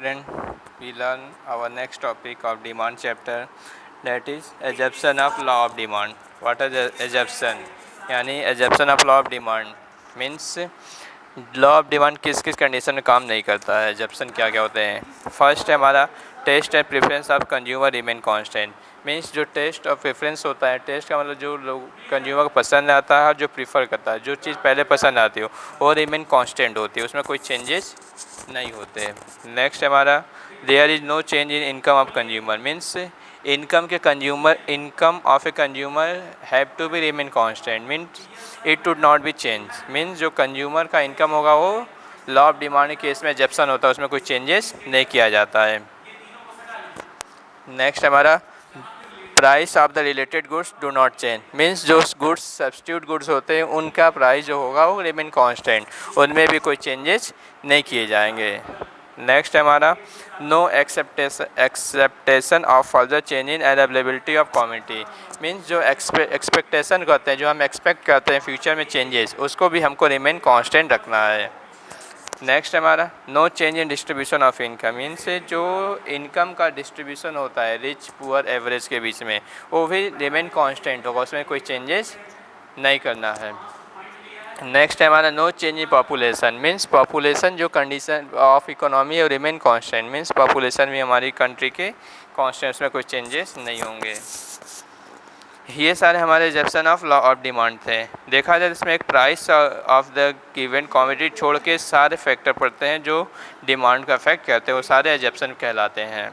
student, we learn our next topic of demand chapter, that is assumption of law of demand. What is assumption? यानी assumption of law of demand means law of demand किस किस condition में काम नहीं करता है, assumption क्या क्या होते हैं. फर्स्ट है हमारा taste and preference of consumer remain constant. Means जो टेस्ट और प्रेफरेंस होता है, टेस्ट का मतलब जो लोग कंज्यूमर को पसंद आता है, जो प्रीफर करता है, जो चीज़ पहले पसंद आती हो वो रिमेन कांस्टेंट होती है, उसमें कोई चेंजेस नहीं होते. नेक्स्ट हमारा there is no change in income of consumer. Means income of a consumer have to be remain constant. Means it would not be change. Means जो कंज्यूमर का इनकम होगा वो लॉ ऑफ डिमांड के case में assumption होता है, उसमें कोई चेंजेस नहीं किया जाता है. नेक्स्ट हमारा price of the related goods do not change. Means जो गुड्स सब्स्टिट्यूट गुड्स होते हैं उनका प्राइस जो होगा वो रिमेन कांस्टेंट, उनमें भी कोई चेंजेस नहीं किए जाएंगे. नेक्स्ट हमारा no expectation of further change in availability of commodity. Means जो एक्सपेक्टेशन करते हैं, जो हम एक्सपेक्ट करते हैं फ्यूचर में चेंजेस, उसको भी हमको रिमेन कांस्टेंट रखना है. नेक्स्ट हमारा no change in distribution of income. Means जो इनकम का डिस्ट्रीब्यूशन होता है रिच पुअर एवरेज के बीच में, वो भी रिमेन कांस्टेंट होगा, उसमें कोई चेंजेस नहीं करना है. नेक्स्ट है हमारा no change in population. Means population जो कंडीशन ऑफ इकोनॉमी है रिमेन कांस्टेंट. मीन्स पॉपुलेशन भी हमारी कंट्री के कांस्टेंट, उसमें कोई चेंजेस नहीं होंगे. ये सारे हमारे assumption of law of demand थे. देखा जाए इसमें एक price of the given commodity छोड़ के सारे फैक्टर पड़ते हैं जो डिमांड का इफेक्ट करते हैं, वो सारे एजप्शन कहलाते हैं.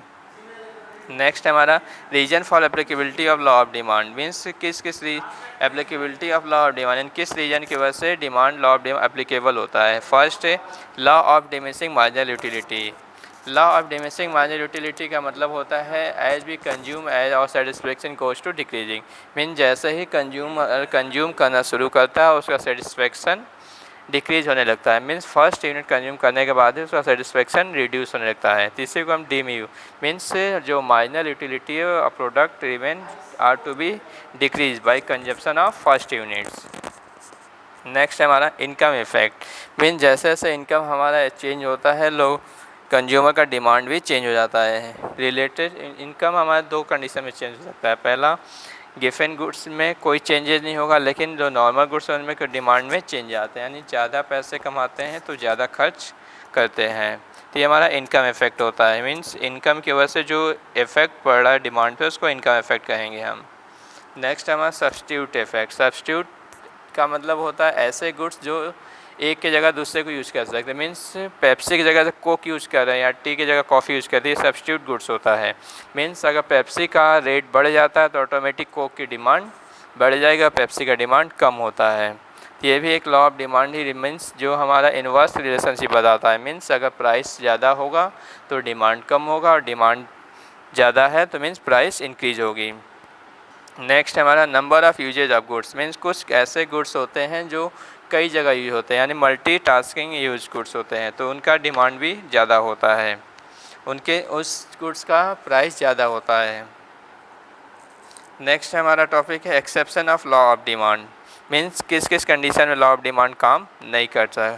नेक्स्ट हमारा reason for applicability of law of demand. Means किस किस applicability of law of demand, किस रीजन की वजह से demand law of demand applicable होता है. फर्स्ट है law of diminishing marginal utility. Law of diminishing marginal utility का मतलब होता है एज वी कंज्यूम एज और satisfaction goes to decreasing. Mean जैसे ही कंज्यूम करना शुरू करता है उसका सेटिस्फेक्शन डिक्रीज होने लगता है. मीन्स फर्स्ट यूनिट कंज्यूम करने के बाद ही उसका सेटिस्फेक्शन रिड्यूस होने लगता है. तीसरे को हम डीम्यू. मीन्स जो मार्जिनल यूटिलिटी है product remain are to be decrease by consumption of first units. Next है हमारा इनकम इफेक्ट. मीन्स जैसे जैसे इनकम हमारा चेंज होता है, लोग कंज्यूमर का डिमांड भी चेंज हो जाता है. रिलेटेड इनकम हमारे दो कंडीशन में चेंज हो सकता है. पहला गिवन गुड्स में कोई चेंजेस नहीं होगा, लेकिन जो नॉर्मल गुड्स हैं उनमें डिमांड में चेंज आते हैं, यानी ज़्यादा पैसे कमाते हैं तो ज़्यादा खर्च करते हैं. तो ये हमारा इनकम इफेक्ट होता है. मीन्स इनकम की वजह से जो इफेक्ट पड़ रहा है डिमांड पे उसको इनकम इफेक्ट कहेंगे हम. नेक्स्ट हमारा सब्स्टिट्यूट इफेक्ट. सब्स्टिट्यूट का मतलब होता है ऐसे गुड्स जो एक की जगह दूसरे को यूज़ कर सकते हैं. मीन्स पेप्सी की जगह कोक यूज़ कर रहे हैं या टी की जगह कॉफ़ी यूज़ कर रही है, सब्स्टिट्यूट गुड्स होता है. मीन्स अगर पेप्सी का रेट बढ़ जाता है तो ऑटोमेटिक कोक की डिमांड बढ़ जाएगा, पेप्सी का डिमांड कम होता है. ये भी एक law of demand he means जो हमारा इनवर्स रिलेशनशिप बताता है. मीन्स अगर प्राइस ज़्यादा होगा तो डिमांड कम होगा, और डिमांड ज़्यादा है तो मीन्स प्राइस इंक्रीज होगी. नेक्स्ट हमारा number of uses of goods. Means कुछ ऐसे गुड्स होते हैं जो कई जगह यूज होते हैं, यानी मल्टी टास्किंग यूज गुड्स होते हैं, तो उनका डिमांड भी ज़्यादा होता है, उनके उस गुड्स का प्राइस ज़्यादा होता है. नेक्स्ट हमारा टॉपिक है exception of law of demand. Means किस किस कंडीशन में लॉ ऑफ डिमांड काम नहीं करता है.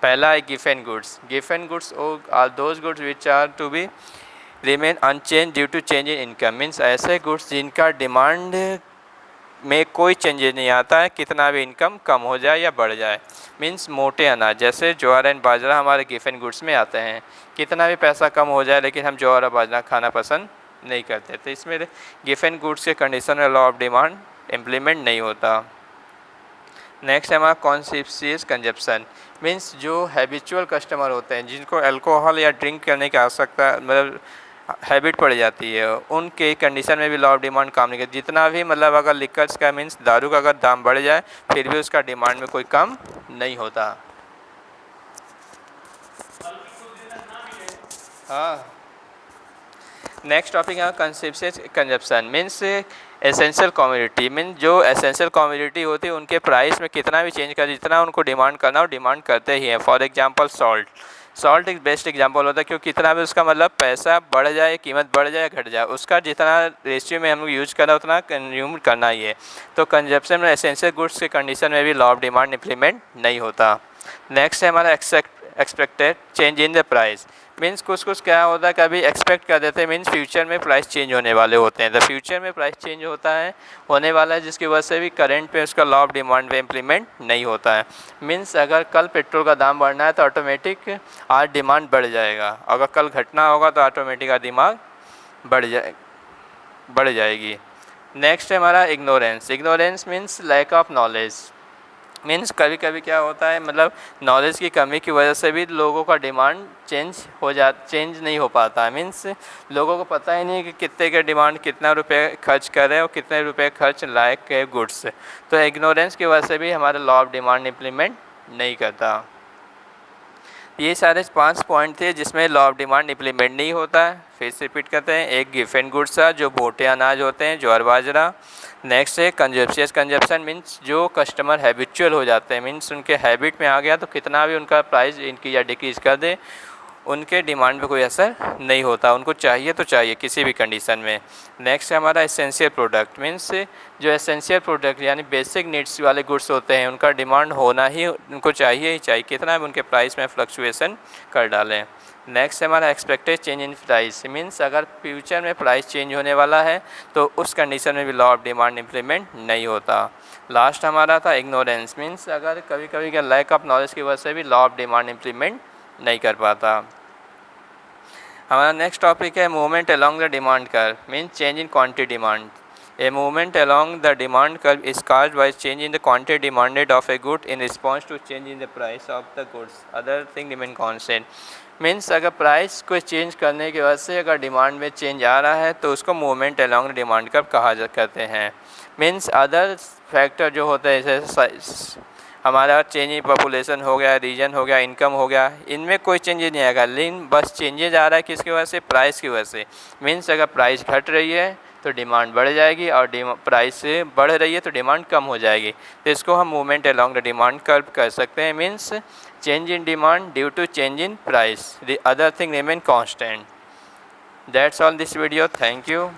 पहला है given goods. Given goods are those goods which are to be remain unchange due to change in income. Means ऐसे गुड्स जिनका डिमांड में कोई चेंजेस नहीं आता है, कितना भी इनकम कम हो जाए या बढ़ जाए. मीन्स मोटे अनाज जैसे ज्वार एंड बाजरा हमारे गिवन गुड्स में आते हैं, कितना भी पैसा कम हो जाए लेकिन हम ज्वार और बाजरा खाना पसंद नहीं करते, तो इसमें गिवन गुड्स के कंडीशन में लॉ ऑफ डिमांड इम्प्लीमेंट नहीं होता. नेक्स्ट है हमारा कॉन्सिपियस कंजप्शन. मीन्स जो हैबिचुअल कस्टमर होते हैं जिनको अल्कोहल या ड्रिंक करने की आवश्यकता मतलब हैबिट पड़ जाती है, उनके कंडीशन में भी लॉ ऑफ डिमांड काम नहीं करती. जितना भी मतलब अगर लिकर्स का मीन्स दारू का अगर दाम बढ़ जाए फिर भी उसका डिमांड में कोई कम नहीं होता. हाँ, नेक्स्ट टॉपिक है conspicuous consumption. Means essential commodity. Means जो एसेंशियल कमोडिटी होती है उनके प्राइस में कितना भी चेंज कर, जितना उनको डिमांड करना हो डिमांड करते ही हैं. For example salt. सॉल्ट एक बेस्ट एग्जांपल होता है, क्योंकि कितना भी उसका मतलब पैसा बढ़ जाए, कीमत बढ़ जाए घट जाए, उसका जितना रेशियो में हम लोग यूज कर रहे हैं उतना कंज्यूम करना ही है. तो कंजप्शन में एसेंशियल गुड्स के कंडीशन में भी लॉ ऑफ डिमांड इम्प्लीमेंट नहीं होता. नेक्स्ट है हमारा expected change in the price. Means कुछ कुछ क्या होता है, कभी एक्सपेक्ट कर देते हैं, मीन्स फ्यूचर में प्राइस चेंज होने वाले होते हैं। द फ्यूचर में प्राइस चेंज होता है, होने वाला है, जिसकी वजह से भी करंट पे उसका लॉ ऑफ डिमांड पे इम्प्लीमेंट नहीं होता है। मीन्स अगर कल पेट्रोल का दाम बढ़ना है तो ऑटोमेटिक आज डिमांड बढ़ जाएगा, अगर कल घटना होगा तो ऑटोमेटिक आज दिमाग बढ़ जाएगी। नेक्स्ट है हमारा ignorance. Ignorance means lack of knowledge. Means कभी कभी क्या होता है, मतलब नॉलेज की कमी की वजह से भी लोगों का डिमांड चेंज नहीं हो पाता है। मीन्स लोगों को पता ही नहीं कि कितने का डिमांड, कितना रुपए खर्च कर रहे हैं और कितने रुपए खर्च लायक है गुड्स। तो इग्नोरेंस की वजह से भी हमारा लॉ ऑफ डिमांड इम्प्लीमेंट नहीं करता। ये सारे 5 पॉइंट थे जिसमें लॉ ऑफ डिमांड इम्प्लीमेंट नहीं होता है। फिर से रिपीट करते हैं। एक गिवन गुड्स है जो मोटे अनाज होते हैं, ज्वार बाजरा। नेक्स्ट है कंजप्शियस कंजप्शन, मीन्स जो कस्टमर हैबिचुअल हो जाते हैं, मीन्स उनके हैबिट में आ गया तो कितना भी उनका प्राइस इंक्रीज या डिक्रीज़ कर दे, उनके डिमांड पे कोई असर नहीं होता, उनको चाहिए तो चाहिए किसी भी कंडीशन में। नेक्स्ट है हमारा एसेंशियल प्रोडक्ट। मीन्स जो एसेंशियल प्रोडक्ट यानी बेसिक नीड्स वाले गुड्स होते हैं, उनका डिमांड होना ही उनको चाहिए ही चाहिए, कितना भी उनके प्राइस में फ्लक्चुएसन कर डालें। नेक्स्ट है हमारा expected change in price. Means अगर फ्यूचर में प्राइस चेंज होने वाला है तो उस कंडीशन में भी लॉ ऑफ डिमांड इम्प्लीमेंट नहीं होता। लास्ट हमारा था इग्नोरेंस। मीन्स अगर कभी कभी क्या लैक ऑफ नॉलेज की वजह से भी लॉ ऑफ डिमांड इम्प्लीमेंट नहीं कर पाता। हमारा नेक्स्ट टॉपिक है movement along the demand curve, means change in quantity demand. A movement along the demand curve is caused by change in the quantity demanded of a good in response to change in the price of the goods. Other thing remain constant. Means अगर price को change करने की वजह से अगर demand में change आ रहा है तो उसको movement along the demand curve कहा करते हैं। मीन्स अदर फैक्टर जो होते हैं जैसे हमारा चेंज इन पॉपुलेशन हो गया, रीजन हो गया, इनकम हो गया, इनमें कोई चेंजेज नहीं आएगा, लेकिन बस चेंजेज आ रहा है किसकी वजह से, प्राइस की वजह से। मीन्स अगर प्राइस घट रही है तो डिमांड बढ़ जाएगी और प्राइस बढ़ रही है तो डिमांड कम हो जाएगी। तो इसको हम movement along the demand curve कर सकते हैं। Means change in demand due to change in price, the other thing remain constant. That's all this video. Thank you.